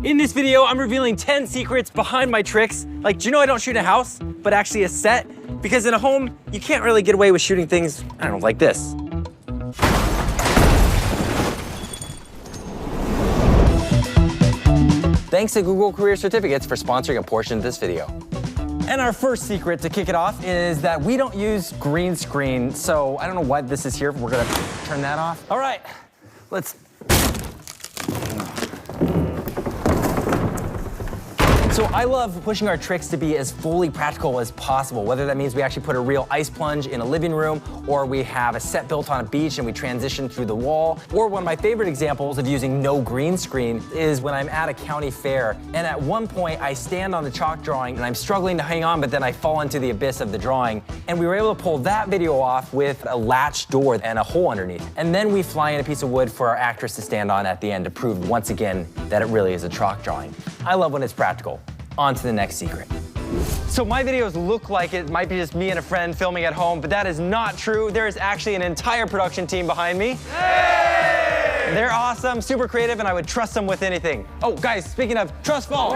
In this video, I'm revealing 10 secrets behind my tricks. Like, do you know I don't shoot in a house, but actually a set? Because in a home, you can't really get away with shooting things, I don't know, like this. Thanks to Google Career Certificates for sponsoring a portion of this video. And our first secret to kick it off is that we don't use green screen. So I don't know why this is here. We're gonna turn that off. All right, let's. So I love pushing our tricks to be as fully practical as possible, whether that means we actually put a real ice plunge in a living room, or we have a set built on a beach and we transition through the wall. Or one of my favorite examples of using no green screen is when I'm at a county fair, and at one point I stand on the chalk drawing and I'm struggling to hang on, but then I fall into the abyss of the drawing. And we were able to pull that video off with a latch door and a hole underneath. And then we fly in a piece of wood for our actress to stand on at the end to prove once again that it really is a chalk drawing. I love when it's practical. On to the next secret. So my videos look like it might be just me and a friend filming at home, but that is not true. There is actually an entire production team behind me. Hey! They're awesome, super creative, and I would trust them with anything. Oh, guys, speaking of trust fall.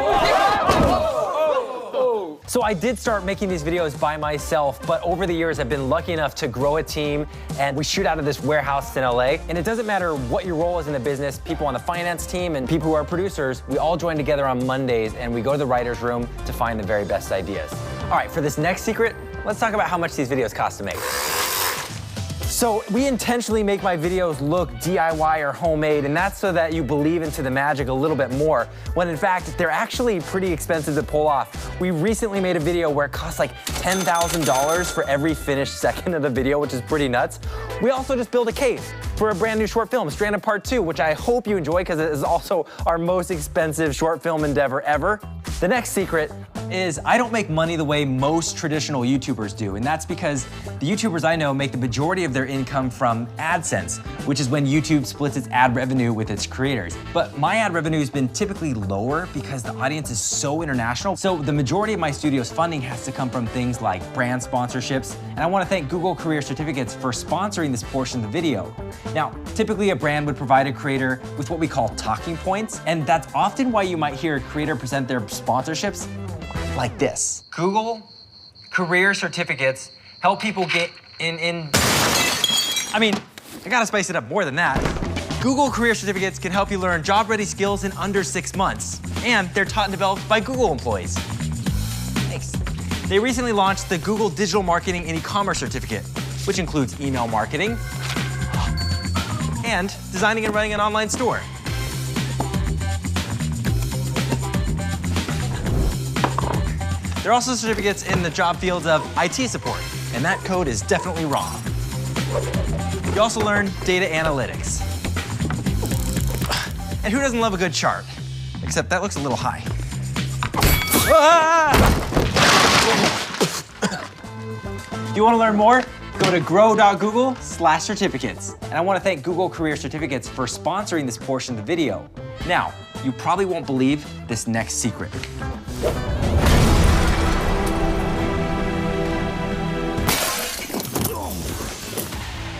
So I did start making these videos by myself, but over the years I've been lucky enough to grow a team, and we shoot out of this warehouse in LA. And it doesn't matter what your role is in the business, people on the finance team and people who are producers, we all join together on Mondays and we go to the writer's room to find the very best ideas. All right, for this next secret, let's talk about how much these videos cost to make. So we intentionally make my videos look DIY or homemade, and that's so that you believe into the magic a little bit more, when in fact, they're actually pretty expensive to pull off. We recently made a video where it costs like $10,000 for every finished second of the video, which is pretty nuts. We also just built a case for a brand new short film, Stranded Part 2, which I hope you enjoy because it is also our most expensive short film endeavor ever. The next secret is I don't make money the way most traditional YouTubers do, and that's because the YouTubers I know make the majority of their income from AdSense, which is when YouTube splits its ad revenue with its creators. But my ad revenue has been typically lower because the audience is so international. So the majority of my studio's funding has to come from things like brand sponsorships, and I want to thank Google Career Certificates for sponsoring this portion of the video. Now, typically a brand would provide a creator with what we call talking points, and that's often why you might hear a creator present their sponsorships like this. Google Career Certificates help people get I mean, I gotta spice it up more than that. Google Career Certificates can help you learn job-ready skills in under 6 months, and they're taught and developed by Google employees. Thanks. They recently launched the Google Digital Marketing and E-commerce Certificate, which includes email marketing and designing and running an online store. There are also certificates in the job fields of IT support, and that code is definitely wrong. You also learn data analytics. And who doesn't love a good chart? Except that looks a little high. Ah! Do you want to learn more? Go to grow.google/certificates. And I want to thank Google Career Certificates for sponsoring this portion of the video. Now, you probably won't believe this next secret.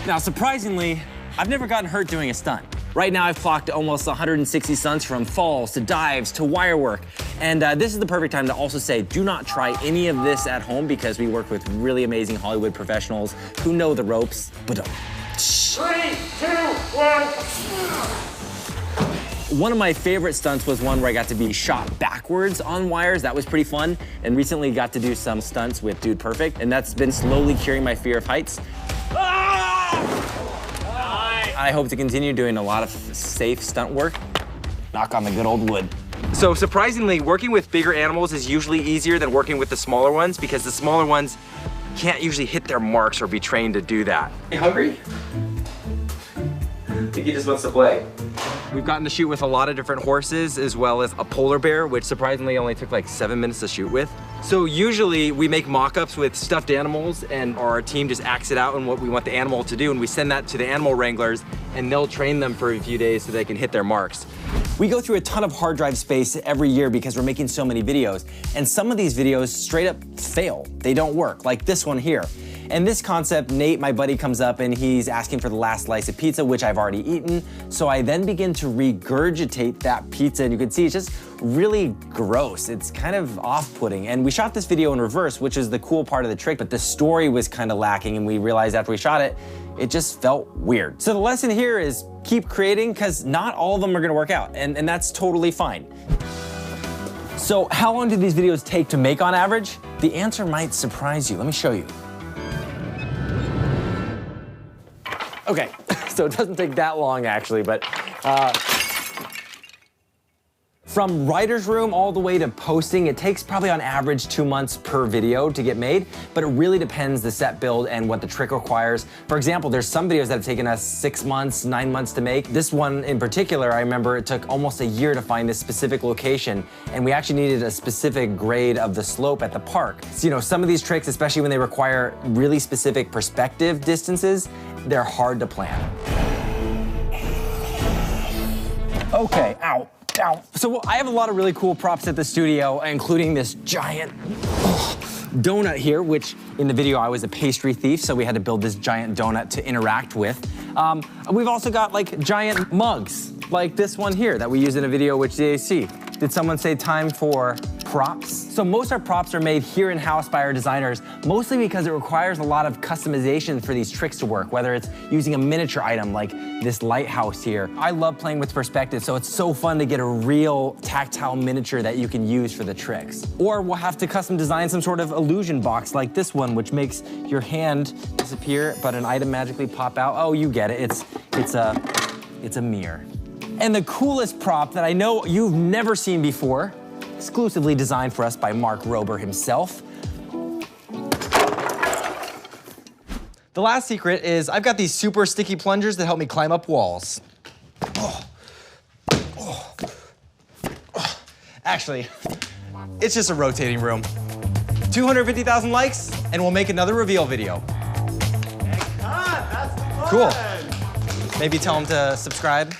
Now, surprisingly, I've never gotten hurt doing a stunt. Right now, I've clocked almost 160 stunts from falls to dives to wire work. And this is the perfect time to also say, do not try any of this at home because we work with really amazing Hollywood professionals who know the ropes. But 3, 2, 1. One of my favorite stunts was one where I got to be shot backwards on wires. That was pretty fun. And recently got to do some stunts with Dude Perfect, and that's been slowly curing my fear of heights. I hope to continue doing a lot of safe stunt work. Knock on the good old wood. So surprisingly, working with bigger animals is usually easier than working with the smaller ones because the smaller ones can't usually hit their marks or be trained to do that. You hungry? I think he just wants to play. We've gotten to shoot with a lot of different horses as well as a polar bear, which surprisingly only took like 7 minutes to shoot with. So usually we make mock-ups with stuffed animals and our team just acts it out on what we want the animal to do, and we send that to the animal wranglers and they'll train them for a few days so they can hit their marks. We go through a ton of hard drive space every year because we're making so many videos, and some of these videos straight up fail. They don't work, like this one here. And this concept, Nate, my buddy, comes up and he's asking for the last slice of pizza, which I've already eaten. So I then begin to regurgitate that pizza, and you can see it's just really gross. It's kind of off-putting. And we shot this video in reverse, which is the cool part of the trick, but the story was kind of lacking, and we realized after we shot it, it just felt weird. So the lesson here is keep creating, because not all of them are gonna work out, and that's totally fine. So how long do these videos take to make on average? The answer might surprise you. Let me show you. Okay, so it doesn't take that long actually, but from writer's room all the way to posting, it takes probably on average 2 months per video to get made, but it really depends the set build and what the trick requires. For example, there's some videos that have taken us 6 months, 9 months to make. This one in particular, I remember it took almost a year to find this specific location, and we actually needed a specific grade of the slope at the park. So, you know, some of these tricks, especially when they require really specific perspective distances, they're hard to plan. Okay, ow. So I have a lot of really cool props at the studio, including this giant donut here, which in the video I was a pastry thief, so we had to build this giant donut to interact with. We've also got like giant mugs, like this one here that we use in a video which they see. Did someone say time for props? So most of our props are made here in-house by our designers, mostly because it requires a lot of customization for these tricks to work, whether it's using a miniature item like this lighthouse here. I love playing with perspective, so it's so fun to get a real tactile miniature that you can use for the tricks. Or we'll have to custom design some sort of illusion box like this one, which makes your hand disappear, but an item magically pop out. Oh, you get it, it's a mirror. And the coolest prop that I know you've never seen before, exclusively designed for us by Mark Rober himself. The last secret is I've got these super sticky plungers that help me climb up walls. Actually, it's just a rotating room. 250,000 likes, and we'll make another reveal video. That's fun. Cool. Maybe tell them to subscribe.